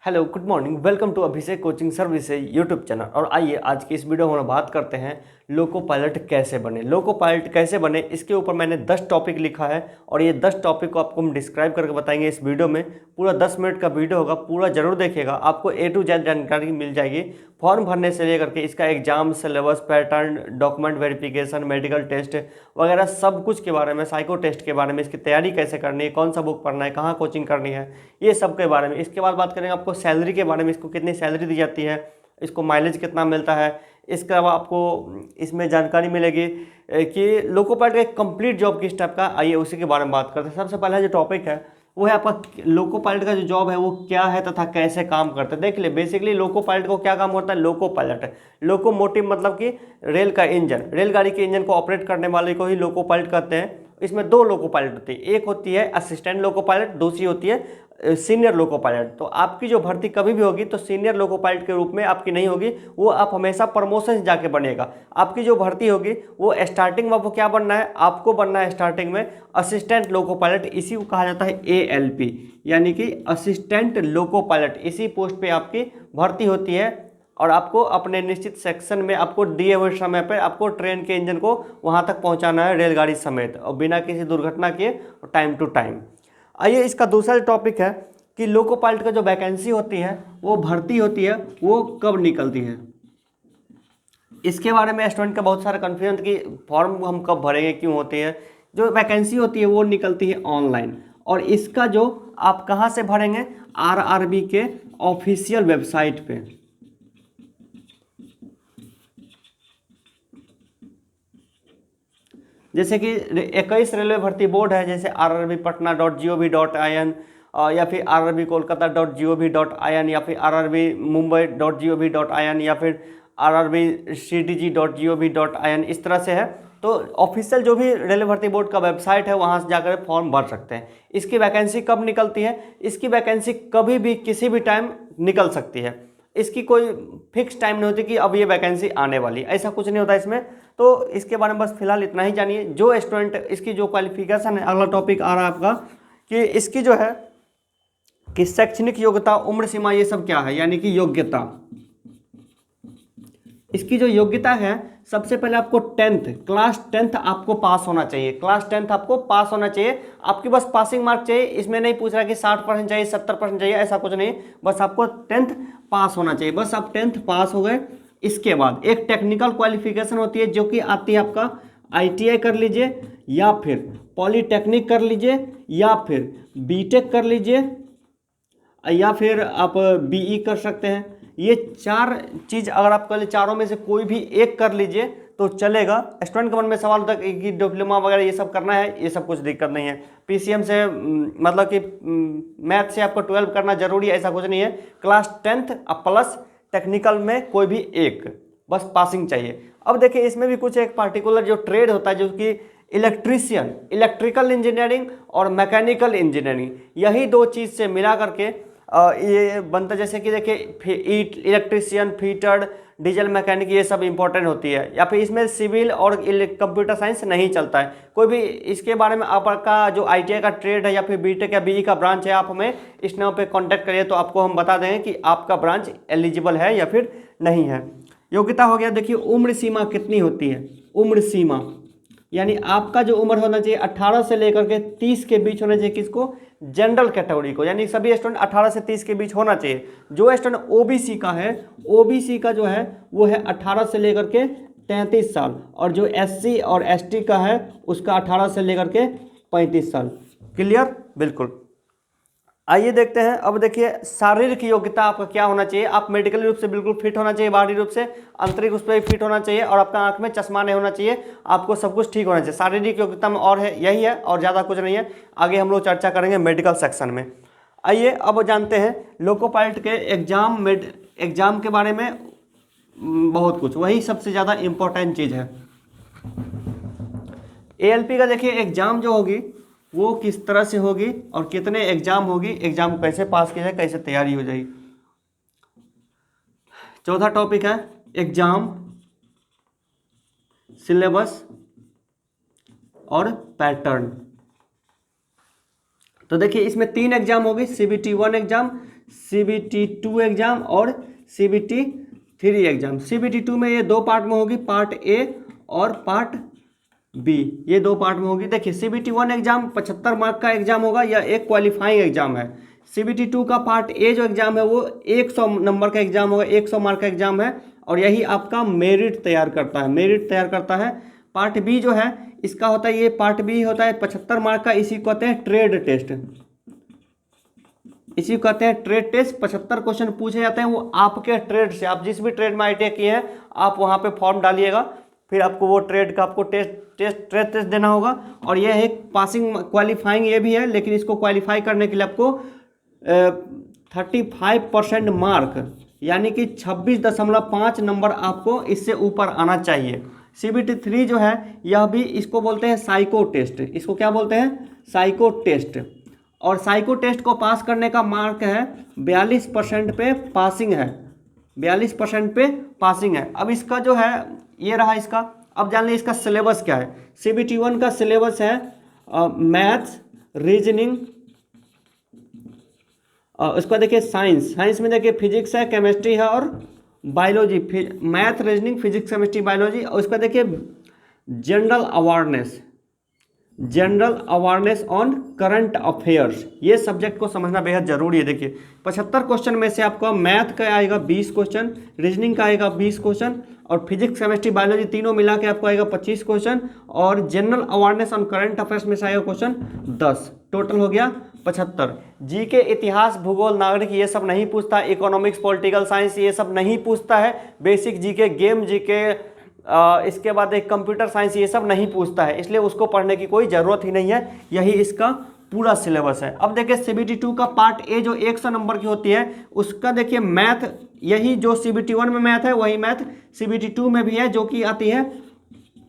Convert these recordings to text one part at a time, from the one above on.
Hello good morning, welcome to Abhishek coaching services YouTube channel. और आइए आज की इस वीडियो में हम बात करते हैं लोको पायलट कैसे बने। लोको पायलट कैसे बने इसके ऊपर मैंने 10 टॉपिक लिखा है और ये 10 टॉपिक को आपको हम डिस्क्राइब करके बताएंगे इस वीडियो में। पूरा 10 मिनट का वीडियो होगा, पूरा जरूर देखिएगा, आपको A to Z जानकारी मिल जाएगी। फॉर्म भरने से लेकर के इसका exam, syllabus, pattern, document verification, medical test वगैरह सब कुछ के बारे में, साइको टेस्ट के बारे में, इसकी तैयारी कैसे करनी है, कौन सा बुक पढ़ना है, कहाँ कोचिंग करनी है, ये सब के बारे में। इसके बाद बात करेंगे आपको सैलरी के बारे में, इसको कितनी सैलरी दी जाती है, इसको माइलेज कितना मिलता है। इसके अलावा आपको इसमें जानकारी मिलेगी कि लोको पायलट का एक कंप्लीट जॉब किस टाइप का, आइए उसी के बारे में बात करते हैं। सबसे पहला जो टॉपिक है वो है आपका लोको पायलट का जो जॉब है वो क्या है तथा कैसे काम करता है। देख ले, बेसिकली लोको पायलट को क्या काम होता है। लोको पायलट, लोकोमोटिव मतलब कि रेल का इंजन, रेलगाड़ी के इंजन को ऑपरेट करने वाले को ही लोको पायलट कहते हैं। इसमें दो लोको पायलट होती है, एक होती है असिस्टेंट लोको पायलट, दूसरी होती है सीनियर लोको पायलट। तो आपकी जो भर्ती कभी भी होगी तो सीनियर लोको पायलट के रूप में आपकी नहीं होगी, वो आप हमेशा प्रमोशन से जाके बनेगा। आपकी जो भर्ती होगी वो स्टार्टिंग में आपको क्या बनना है, आपको बनना है स्टार्टिंग में असिस्टेंट लोको पायलट। इसी को कहा जाता है ALP, यानी कि असिस्टेंट लोको पायलट। इसी पोस्ट पे आपकी भर्ती होती है और आपको अपने निश्चित सेक्शन में आपको दिए हुए समय पर आपको ट्रेन के इंजन को वहाँ तक पहुँचाना है, रेलगाड़ी समेत, और बिना किसी दुर्घटना के, टाइम टू टाइम। आइए इसका दूसरा टॉपिक है कि लोको पायलट का जो वैकेंसी होती है, वो भर्ती होती है, वो कब निकलती है। इसके बारे में स्टूडेंट का बहुत सारा कन्फ्यूजन कि फॉर्म हम कब भरेंगे, क्यों होती है। जो वैकेंसी होती है वो निकलती है ऑनलाइन, और इसका जो आप कहाँ से भरेंगे, RRB के ऑफिशियल वेबसाइट पे। जैसे कि 21 रेलवे भर्ती बोर्ड है, जैसे rrbpatna.gov.in या फिर rrbkolkata.gov.in या फिर rrbmumbai.gov.in या फिर rrbcdg.gov.in, इस तरह से है। तो ऑफिशियल जो भी रेलवे भर्ती बोर्ड का वेबसाइट है वहाँ से जाकर फॉर्म भर सकते हैं। इसकी वैकेंसी कब निकलती है, इसकी वैकेंसी कभी भी किसी भी टाइम निकल सकती है। इसकी कोई फिक्स टाइम नहीं होती कि अब ये वैकेंसी आने वाली, ऐसा कुछ नहीं होता इसमें। तो इसके बारे में बस फिलहाल इतना ही जानिए। जो स्टूडेंट इसकी जो क्वालिफिकेशन है, अगला टॉपिक आ रहा है आपका कि इसकी जो है कि शैक्षणिक योग्यता, उम्र सीमा, ये सब क्या है, यानी कि योग्यता। इसकी जो योग्यता है, सबसे पहले आपको क्लास 10th आपको पास होना चाहिए। क्लास 10th आपको पास होना चाहिए, आपके बस पासिंग मार्क चाहिए। इसमें नहीं पूछ रहा कि 60% चाहिए, 70% चाहिए, ऐसा कुछ नहीं, बस आपको 10th पास होना चाहिए। बस आप 10th पास हो गए। इसके बाद एक टेक्निकल क्वालिफिकेशन होती है जो कि आती है आपका ITI कर लीजिए, या फिर पॉलीटेक्निक कर लीजिए, या फिर BTech कर लीजिए, या फिर आप BE कर सकते हैं। ये चार चीज़ अगर आप कर ले, चारों में से कोई भी एक कर लीजिए तो चलेगा। स्टूडेंट के मन में सवाल होता है कि डिप्लोमा वगैरह ये सब करना है, ये सब कुछ दिक्कत नहीं है। PCM से मतलब कि मैथ से आपको 12 करना जरूरी है, ऐसा कुछ नहीं है। क्लास 10th प्लस टेक्निकल में कोई भी एक, बस पासिंग चाहिए। अब देखिए इसमें भी कुछ एक पार्टिकुलर जो ट्रेड होता है, जो कि इलेक्ट्रीशियन, इलेक्ट्रिकल इंजीनियरिंग और मैकेनिकल इंजीनियरिंग, यही दो चीज़ से मिला करके ये बनता है। जैसे कि देखिए इलेक्ट्रीशियन, फिटर, डीजल मैकेनिक, ये सब इंपॉर्टेंट होती है। या फिर इसमें सिविल और कंप्यूटर साइंस नहीं चलता है। कोई भी इसके बारे में आपका जो ITI का ट्रेड है या फिर BTech या BE का ब्रांच है, आप हमें इस नंबर पे कांटेक्ट करिए तो आपको हम बता देंगे कि आपका ब्रांच एलिजिबल है या फिर नहीं है। योग्यता हो गया। देखिए उम्र सीमा कितनी होती है, उम्र सीमा यानी आपका जो उम्र होना चाहिए 18 से लेकर के 30 के बीच होना चाहिए। किसको, जनरल कैटेगरी को, यानी सभी स्टूडेंट 18 से 30 के बीच होना चाहिए। जो स्टूडेंट OBC का है, OBC का जो है वो है 18 से लेकर के 33 साल, और जो SC और ST का है उसका 18 से लेकर के 35 साल। क्लियर, बिल्कुल। आइए देखते हैं। अब देखिए शारीरिक योग्यता आपका क्या होना चाहिए। आप मेडिकल रूप से बिल्कुल फिट होना चाहिए, बाहरी रूप से, आंतरिक रूप से भी फिट होना चाहिए, और आपका आंख में चश्मा नहीं होना चाहिए। आपको सब कुछ ठीक होना चाहिए शारीरिक योग्यता में, और है यही है और ज़्यादा कुछ नहीं है। आगे हम लोग चर्चा करेंगे मेडिकल सेक्शन में। आइए अब जानते हैं लोको पायलट के एग्जाम के बारे में बहुत कुछ, वही सबसे ज़्यादा इम्पोर्टेंट चीज़ है। ALP का देखिए एग्जाम जो होगी वो किस तरह से होगी और कितने एग्जाम होगी, एग्जाम को कैसे पास किया जाए, कैसे तैयारी हो जाएगी। चौथा टॉपिक है एग्जाम, सिलेबस और पैटर्न। तो देखिए इसमें 3 एग्जाम होगी, CBT 1 एग्जाम, CBT2 एग्जाम और CBT3 एग्जाम। CBT2 में ये दो पार्ट में होगी, पार्ट ए और पार्ट बी, ये दो पार्ट में होगी। देखिए CBT1 एग्जाम 75 मार्क का एग्जाम होगा, यह एक क्वालिफाइंग एग्जाम है। CBT2 का पार्ट ए जो एग्जाम है वो 100 नंबर का एग्जाम होगा, 100 मार्क का एग्जाम है, और यही आपका मेरिट तैयार करता है, मेरिट तैयार करता है। पार्ट बी जो है इसका होता है, ये पार्ट बी होता है 75 मार्क का, इसी को कहते हैं ट्रेड टेस्ट, इसी को कहते हैं ट्रेड टेस्ट। 75 क्वेश्चन पूछे जाते हैं, वो आपके ट्रेड से, आप जिस भी ट्रेड में ITI किए हैं आप वहाँ पे फॉर्म डालिएगा, फिर आपको वो ट्रेड का आपको ट्रेड टेस्ट देना होगा। और ये है पासिंग क्वालिफाइंग ये भी है, लेकिन इसको क्वालिफाई करने के लिए आपको 35% मार्क यानी कि 26.5 नंबर आपको इससे ऊपर आना चाहिए। CBT3 जो है यह भी, इसको बोलते हैं साइको टेस्ट, इसको क्या बोलते हैं, साइको टेस्ट। और साइको टेस्ट को पास करने का मार्क है 42% पे पासिंग है, 42% पे पासिंग है। अब इसका जो है ये रहा इसका, अब जान लीजिए इसका सिलेबस क्या है। CBT1 का सिलेबस है मैथ्स, रीजनिंग, उसका देखिए साइंस में देखिए फिजिक्स है, केमिस्ट्री है और biology, math, reasoning, physics, chemistry, biology. और उसका देखिए general awareness on current affairs, ये सब्जेक्ट को समझना बेहद जरूरी है। देखिए 75 क्वेश्चन में से आपका मैथ का आएगा 20 क्वेश्चन, रीजनिंग का आएगा 20 क्वेश्चन, और फिजिक्स, केमिस्ट्री, बायोलॉजी तीनों मिला के आपको आएगा 25 क्वेश्चन, और general awareness on current affairs में से आएगा क्वेश्चन 10, टोटल हो गया 75। जीके, इतिहास, भूगोल, नागरिक ये सब नहीं पूछता, इकोनॉमिक्स, पॉलिटिकल साइंस ये सब नहीं पूछता है, बेसिक जीके, गेम जीके, इसके बाद एक कंप्यूटर साइंस ये सब नहीं पूछता है, इसलिए उसको पढ़ने की कोई ज़रूरत ही नहीं है, यही इसका पूरा सिलेबस है। अब देखिए CBT2 का पार्ट ए जो 100 नंबर की होती है, उसका देखिए मैथ, यही जो CBT1 में मैथ है वही मैथ CBT2 में भी है, जो कि आती है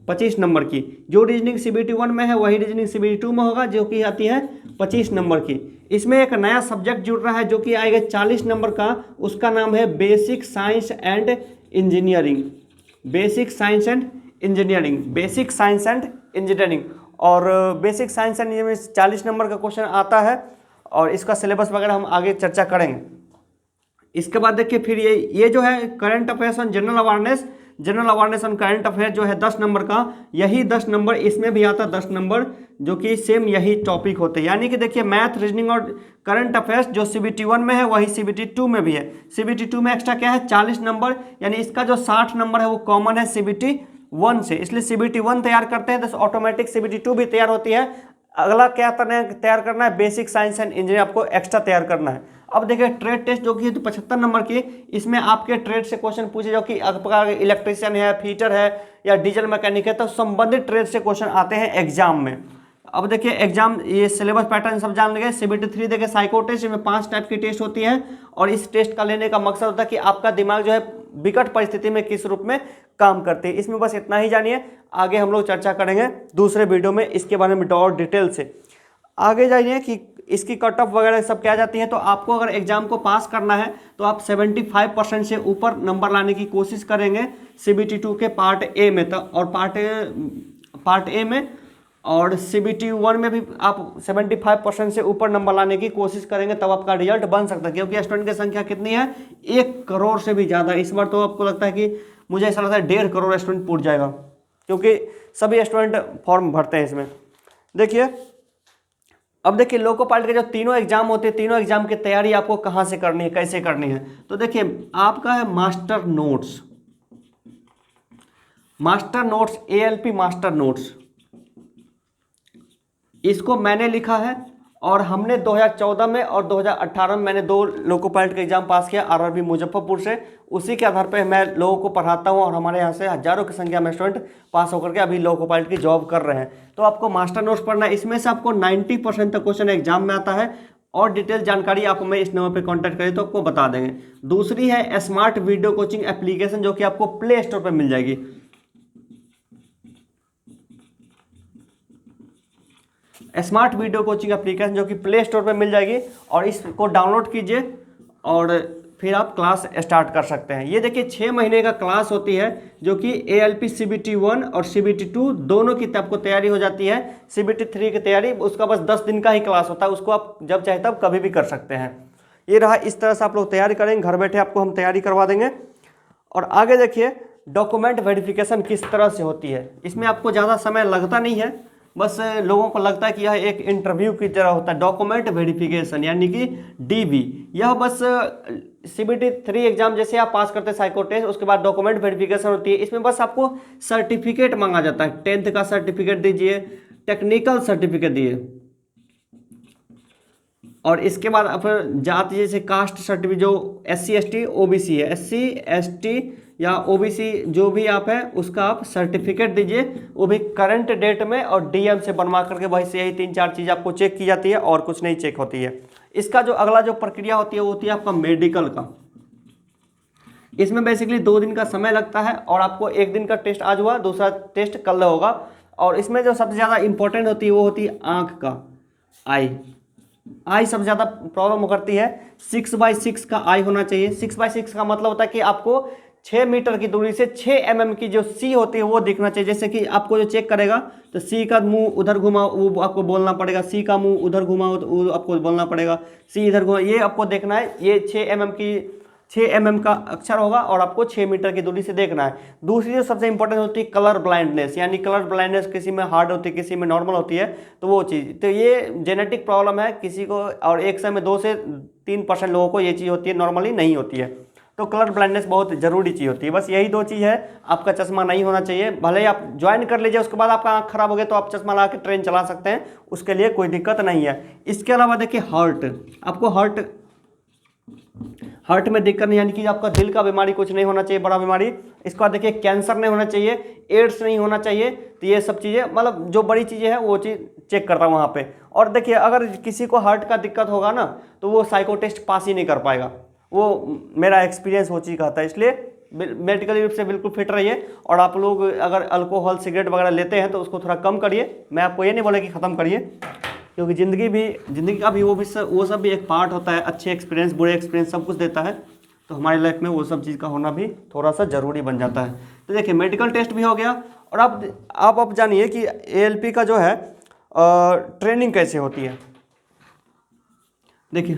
25 नंबर की। जो रीजनिंग CBT1 में है वही रीजनिंग CBT2 में होगा, जो कि आती है 25 नंबर की। इसमें एक नया सब्जेक्ट जुड़ रहा है जो कि आएगा 40 नंबर का, उसका नाम है basic science and engineering, basic science and engineering, basic science and engineering. और बेसिक साइंस एंड इंजीनियरिंग में 40 नंबर का क्वेश्चन आता है, और इसका सिलेबस वगैरह हम आगे चर्चा करेंगे। इसके बाद देखिए फिर ये जो है current affairs on general awareness on current affair जो है 10 नंबर का, यही 10 नंबर इसमें भी आता है, 10 नंबर जो कि सेम यही टॉपिक होते हैं। यानी कि देखिए मैथ, रीजनिंग और करंट अफेयर्स जो CBT1 में है वही CBT2 में भी है। CBT2 में एक्स्ट्रा क्या है 40 नंबर, यानी इसका जो 60 नंबर है वो कॉमन है CBT1 से, इसलिए CBT1 तैयार करते हैं तो ऑटोमेटिक CBT2 भी तैयार होती है। अगला क्या तैयार करना है, बेसिक साइंस एंड इंजीनियरिंग आपको एक्स्ट्रा तैयार करना है। अब देखिए ट्रेड टेस्ट जो कि 75 नंबर की, इसमें आपके ट्रेड से क्वेश्चन पूछे, जो कि आपका इलेक्ट्रीशियन है, फीटर है या डीजल मैकेनिक है, तो संबंधित ट्रेड से क्वेश्चन आते हैं एग्जाम में। अब देखिए एग्जाम, ये सिलेबस पैटर्न सब जान गए। CBT3 देखिए साइको टेस्ट, इसमें 5 टाइप की टेस्ट होती है, और इस टेस्ट का लेने का मकसद होता है कि आपका दिमाग जो है विकट परिस्थिति में किस रूप में काम करते हैं। इसमें बस इतना ही जानिए, आगे हम लोग चर्चा करेंगे दूसरे वीडियो में इसके बारे में और डिटेल से। आगे जाइए कि इसकी कट ऑफ वगैरह सब क्या जाती है। तो आपको अगर एग्जाम को पास करना है तो आप 75% से ऊपर नंबर लाने की कोशिश करेंगे CBT2 के पार्ट ए में, तो और पार्ट ए में, और CBT1 में भी आप 75% से ऊपर नंबर लाने की कोशिश करेंगे, तब आपका रिजल्ट बन सकता है। क्योंकि स्टूडेंट की संख्या कितनी है, 1 करोड़ से भी ज़्यादा। इस बार तो आपको लगता है कि मुझे ऐसा लगता है 1.5 करोड़ स्टूडेंट पूछ जाएगा, क्योंकि सभी स्टूडेंट फॉर्म भरते हैं इसमें। देखिए अब देखिए लोको पायलट के जो तीनों एग्जाम होते हैं, तीनों एग्जाम की तैयारी आपको कहाँ से करनी है, कैसे करनी है। तो देखिए आपका है master notes ALP master notes, इसको मैंने लिखा है, और हमने 2014 में और 2018 में मैंने 2 लोको पायलट का एग्जाम पास किया RRB मुजफ्फरपुर से। उसी के आधार पर मैं लोगों को पढ़ाता हूं, और हमारे यहाँ से हजारों की संख्या में स्टूडेंट पास होकर के अभी लोको पायलट की जॉब कर रहे हैं। तो आपको मास्टर नोट्स पढ़ना है, इसमें से आपको 90% तक क्वेश्चन एग्जाम में आता है, और डिटेल जानकारी आप हमें इस नंबर पर कॉन्टैक्ट करें तो आपको बता देंगे। दूसरी है स्मार्ट वीडियो कोचिंग एप्लीकेशन, जो कि आपको प्ले स्टोर पर मिल जाएगी। स्मार्ट वीडियो कोचिंग एप्लीकेशन जो कि प्ले स्टोर पे मिल जाएगी, और इसको डाउनलोड कीजिए और फिर आप क्लास स्टार्ट कर सकते हैं। ये देखिए 6 महीने का क्लास होती है, जो कि ALP CBT1 और CBT2 दोनों की आपको तैयारी हो जाती है। CBT3 की तैयारी उसका बस 10 दिन का ही क्लास होता है, उसको आप जब चाहे तब कभी भी कर सकते हैं। ये रहा, इस तरह से आप लोग तैयारी करेंगे, घर बैठे आपको हम तैयारी करवा देंगे। और आगे देखिए डॉक्यूमेंट वेरिफिकेशन किस तरह से होती है। इसमें आपको ज़्यादा समय लगता नहीं है, बस लोगों को लगता है कि यह एक इंटरव्यू की तरह होता है। डॉक्यूमेंट वेरिफिकेशन यानी कि डीवी, यह बस CBT 3 एग्जाम जैसे आप पास करते हैं साइको टेस्ट, उसके बाद डॉक्यूमेंट वेरिफिकेशन होती है। इसमें बस आपको सर्टिफिकेट मांगा जाता है, 10th का सर्टिफिकेट दीजिए, टेक्निकल सर्टिफिकेट दिए, और इसके बाद आप जाति जैसे कास्ट सर्टिफिकेट, जो SC ST OBC है, SC ST या OBC जो भी आप है उसका आप सर्टिफिकेट दीजिए, वो भी करंट डेट में, और DM से बनवा करके। वही से यही 3-4 चीज़ आपको चेक की जाती है और कुछ नहीं चेक होती है। इसका जो अगला जो प्रक्रिया होती है वो होती है आपका मेडिकल का। इसमें बेसिकली 2 दिन का समय लगता है, और आपको 1 दिन का टेस्ट आज हुआ, दूसरा टेस्ट कल होगा। और इसमें जो सबसे ज़्यादा इंपॉर्टेंट होती है वो होती है आँख का, आई सबसे ज़्यादा प्रॉब्लम करती है। 6x6 का आई होना चाहिए। 6x6 का मतलब होता है कि आपको 6 मीटर की दूरी से 6 mm की जो सी होती है वो दिखना चाहिए। जैसे कि आपको जो चेक करेगा तो सी का मुंह उधर घुमाओ, वो आपको बोलना पड़ेगा, सी का मुंह उधर घुमाओ तो वो आपको बोलना पड़ेगा, सी इधर घुमाओ, ये आपको देखना है। ये 6 mm का अक्षर होगा और आपको 6 मीटर की दूरी से देखना है। दूसरी जो सबसे इंपॉर्टेंट होती है कलर ब्लाइंडनेस, यानी कलर ब्लाइंडनेस किसी में हार्ड होती है, किसी में नॉर्मल होती है, तो वो चीज़, तो ये जेनेटिक प्रॉब्लम है किसी को, और 100 में 2 से 3% लोगों को ये चीज़ होती है, नॉर्मली नहीं होती है। तो कलर ब्लाइंडनेस बहुत ज़रूरी चीज़ होती है। बस यही 2 चीज़ है, आपका चश्मा नहीं होना चाहिए। भले ही आप ज्वाइन कर लीजिए, उसके बाद आपका आँख खराब हो गया तो आप चश्मा लगा के ट्रेन चला सकते हैं, उसके लिए कोई दिक्कत नहीं है। इसके अलावा देखिए हार्ट, आपको हार्ट में दिक्कत नहीं, यानी कि आपका दिल का बीमारी कुछ नहीं होना चाहिए, बड़ा बीमारी। इसके बाद देखिए कैंसर नहीं होना चाहिए, एड्स नहीं होना चाहिए। तो ये सब चीज़ें, मतलब जो बड़ी चीज़ें हैं वो चीज़ चेक करता हूँ वहाँ पे। और देखिए अगर किसी को हार्ट का दिक्कत होगा ना तो वो साइको टेस्ट पास ही नहीं कर पाएगा, वो मेरा एक्सपीरियंस हो चुका था। इसलिए मेडिकली रूप से बिल्कुल फिट रहिए। और आप लोग अगर अल्कोहल सिगरेट वगैरह लेते हैं तो उसको थोड़ा कम करिए। मैं आपको ये नहीं बोला कि ख़त्म करिए, क्योंकि ज़िंदगी का भी वो सब भी एक पार्ट होता है। अच्छे एक्सपीरियंस, बुरे एक्सपीरियंस सब कुछ देता है, तो हमारी लाइफ में वो सब चीज़ का होना भी थोड़ा सा ज़रूरी बन जाता है। तो देखिए मेडिकल टेस्ट भी हो गया। और आप अब जानिए कि ALP का जो है ट्रेनिंग कैसे होती है। देखिए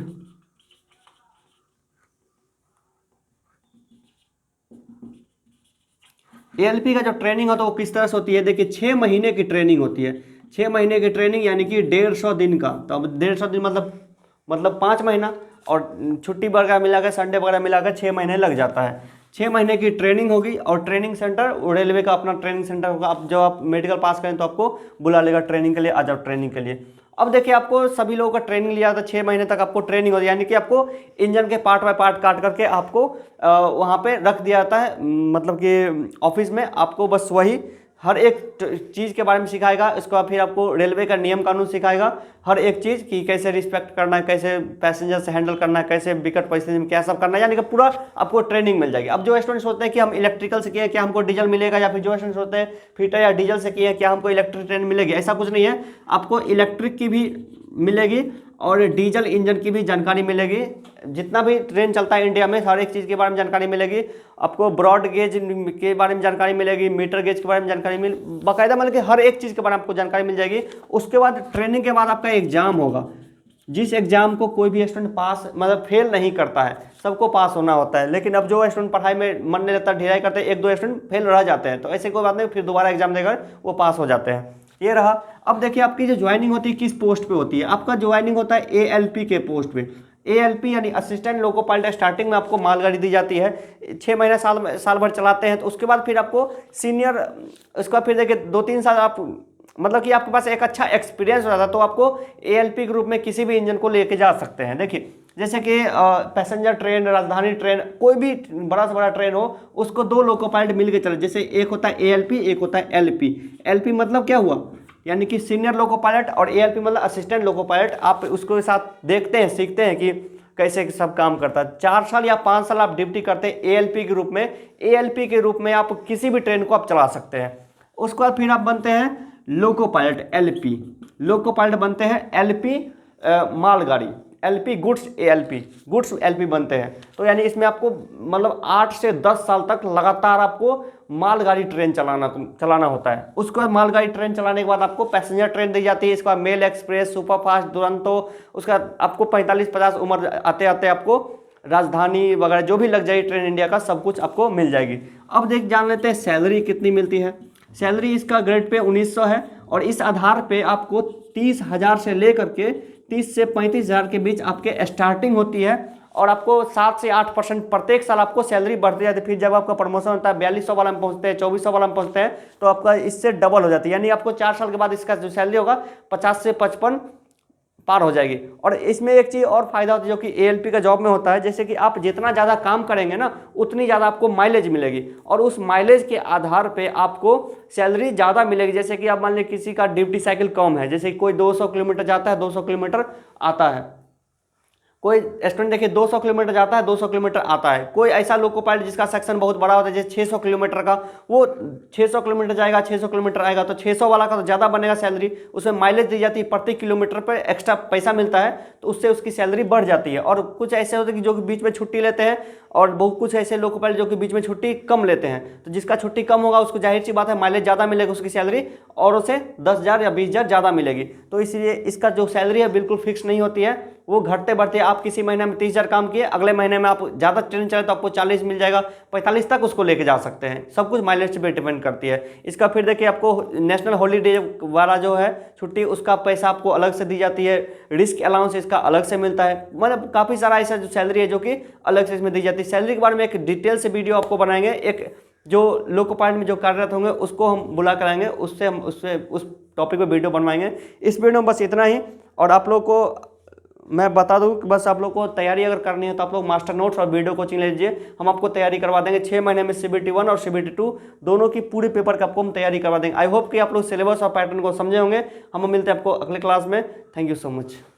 ALP का जो ट्रेनिंग होता है वो किस तरह से होती है। देखिए 6 महीने की ट्रेनिंग होती है। 6 महीने की ट्रेनिंग यानी कि 150 दिन का। तो अब 150 दिन मतलब 5 महीना, और छुट्टी वगैरह मिलाकर, संडे वगैरह मिलाकर 6 महीने लग जाता है। 6 महीने की ट्रेनिंग होगी। और ट्रेनिंग सेंटर रेलवे का अपना ट्रेनिंग सेंटर होगा। आप जब आप मेडिकल पास करें तो आपको बुला लेगा ट्रेनिंग के लिए, आ जाओ ट्रेनिंग के लिए। अब देखिए आपको सभी लोगों का ट्रेनिंग लिया था, 6 महीने तक आपको ट्रेनिंग होती है, यानी कि आपको इंजन के पार्ट बाय पार्ट काट करके आपको वहाँ पे रख दिया जाता है, मतलब कि ऑफिस में। आपको बस वही हर एक चीज़ के बारे में सिखाएगा। इसके बाद फिर आपको रेलवे का नियम कानून सिखाएगा, हर एक चीज़ कि कैसे रिस्पेक्ट करना है, कैसे पैसेंजर से हैंडल करना है, कैसे विकट परिस्थिति में क्या सब करना है, यानी कि पूरा आपको ट्रेनिंग मिल जाएगी। अब जो स्टूडेंट सोचते हैं कि हम इलेक्ट्रिकल से किए क्या हमको डीजल मिलेगा, या फिर जो स्टूडेंट सोचते हैं फिटर या डीजल से किए क्या हमको इलेक्ट्रिक ट्रेन मिलेगी, ऐसा कुछ नहीं है। आपको इलेक्ट्रिक की भी मिलेगी और डीजल इंजन की भी जानकारी मिलेगी। जितना भी ट्रेन चलता है इंडिया में हर एक चीज़ के बारे में जानकारी मिलेगी। आपको ब्रॉड गेज के बारे में जानकारी मिलेगी, मीटर गेज के बारे में जानकारी बाकायदा, मतलब कि हर एक चीज़ के बारे में आपको जानकारी मिल जाएगी। उसके बाद ट्रेनिंग के बाद आपका एग्जाम होगा, जिस एग्जाम को कोई भी स्टूडेंट पास मतलब फेल नहीं करता है, सबको पास होना होता है। लेकिन अब जो स्टूडेंट पढ़ाई में मन नहीं लगता, ढिलाई करते हैं, 1-2 स्टूडेंट फेल रह जाते हैं, तो ऐसे कोई बात नहीं, फिर दोबारा एग्जाम देकर वो पास हो जाते हैं। ये रहा। अब देखिए आपकी जो ज्वाइनिंग होती है किस पोस्ट पे होती है। आपका ज्वाइनिंग होता है ALP के पोस्ट पे। ALP यानी असिस्टेंट लोको पायलट। स्टार्टिंग में आपको मालगाड़ी दी जाती है, 6 महीना साल भर चलाते हैं। तो उसके बाद फिर आपको सीनियर, उसके बाद फिर देखिए 2-3 साल आप, मतलब कि आपके पास एक अच्छा एक्सपीरियंस हो जाता है, तो आपको ALP ग्रुप में किसी भी इंजन को लेके जा सकते हैं। देखिए जैसे कि पैसेंजर ट्रेन, राजधानी ट्रेन, कोई भी बड़ा से बड़ा ट्रेन हो, उसको 2 लोको पायलट मिल के चले। जैसे एक होता है ALP, एक होता है LP। LP मतलब क्या हुआ, यानी कि सीनियर लोको पायलट, और ALP मतलब असिस्टेंट लोको पायलट। आप उसके साथ देखते हैं, सीखते हैं कि कैसे सब काम करता है। 4 साल या 5 साल आप ड्यूटी करते हैं ALP के रूप में। ALP के रूप में आप किसी भी ट्रेन को आप चला सकते हैं। उसके बाद फिर आप बनते हैं loco pilot LP। Loco pilot बनते हैं LP मालगाड़ी। LP goods ALP, goods LP बनते हैं। तो यानी इसमें आपको मतलब 8 से 10 साल तक लगातार आपको मालगाड़ी ट्रेन चलाना होता है। उसके बाद मालगाड़ी ट्रेन चलाने के बाद आपको पैसेंजर ट्रेन दी जाती है। इसके बाद मेल एक्सप्रेस, सुपरफास्ट, दुरंतो, उसका आपको 45-50 उम्र आते आते आपको राजधानी वगैरह जो भी लग्जरी ट्रेन इंडिया का सब कुछ आपको मिल जाएगी। अब जान लेते हैं सैलरी कितनी मिलती है। सैलरी इसका ग्रेड पे 1900 है और इस आधार पे आपको 30,000 से लेकर के 30 से 35,000 के बीच आपके स्टार्टिंग होती है और आपको 7 से 8% प्रत्येक साल आपको सैलरी बढ़ती जाती है। फिर जब आपका प्रमोशन होता है 4200 वाला में पहुंचते हैं, 2400 वाला में पहुंचते हैं, तो आपका इससे डबल हो जाती है। यानी आपको 4 साल के बाद इसका जो सैलरी होगा 50 से 55 पार हो जाएगी। और इसमें एक चीज़ और फायदा होता है जो कि एएलपी का जॉब में होता है, जैसे कि आप जितना ज़्यादा काम करेंगे ना उतनी ज़्यादा आपको माइलेज मिलेगी और उस माइलेज के आधार पे आपको सैलरी ज़्यादा मिलेगी। जैसे कि आप मान लीजिए किसी का ड्यूटी साइकिल कम है, जैसे कोई 200 किलोमीटर जाता है, 200 किलोमीटर आता है, कोई स्टूडेंट देखिए 200 किलोमीटर जाता है, 200 किलोमीटर आता है। कोई ऐसा लोको पायलट जिसका सेक्शन बहुत बड़ा होता है जैसे 600 किलोमीटर का, वो 600 किलोमीटर जाएगा, 600 किलोमीटर आएगा, तो 600 वाला का तो ज़्यादा बनेगा सैलरी। उसमें माइलेज दी जाती है, प्रति किलोमीटर पर एक्स्ट्रा पैसा मिलता है, तो उससे उसकी सैलरी बढ़ जाती है। और कुछ ऐसे होते हैं कि जो कि बीच में छुट्टी लेते हैं और बहुत कुछ ऐसे लोको पायलट जो कि बीच में छुट्टी कम लेते हैं, तो जिसका छुट्टी कम होगा उसको जाहिर सी बात है माइलेज ज़्यादा मिलेगा, उसकी सैलरी और उसे 10,000 या 20,000 ज़्यादा मिलेगी। तो इसलिए इसका जो सैलरी है बिल्कुल फिक्स नहीं होती है, वो घटते बढ़ते। आप किसी महीने में 30,000 काम किए, अगले महीने में आप ज़्यादा ट्रेन चले तो आपको 40 मिल जाएगा, 45 तक उसको लेके जा सकते हैं। सब कुछ माइलेज पे डिपेंड करती है इसका। फिर देखिए आपको नेशनल हॉलीडे वाला जो है छुट्टी, उसका पैसा आपको अलग से दी जाती है। रिस्क अलाउंस इसका अलग से मिलता है। मतलब काफ़ी सारा ऐसा जो सैलरी है जो कि अलग से इसमें दी जाती है। सैलरी के बारे में एक डिटेल से वीडियो आपको बनाएंगे, एक जो लोको पायलट में जो कार्यरत होंगे उसको हम बुला कर आएंगे, उससे हम उस टॉपिक पे वीडियो बनवाएंगे। इस वीडियो में बस इतना ही। और आप लोग को मैं बता दूं कि बस आप लोग को तैयारी अगर करनी है तो आप लोग मास्टर नोट्स और वीडियो कोचिंग ले लीजिए, हम आपको तैयारी करवा देंगे। 6 महीने में CBT 1 और CBT 2 दोनों की पूरी पेपर का आपको हम तैयारी करवा देंगे। आई होप कि आप लोग सिलेबस और पैटर्न को समझे होंगे। हम मिलते हैं आपको अगले क्लास में। Thank you so much.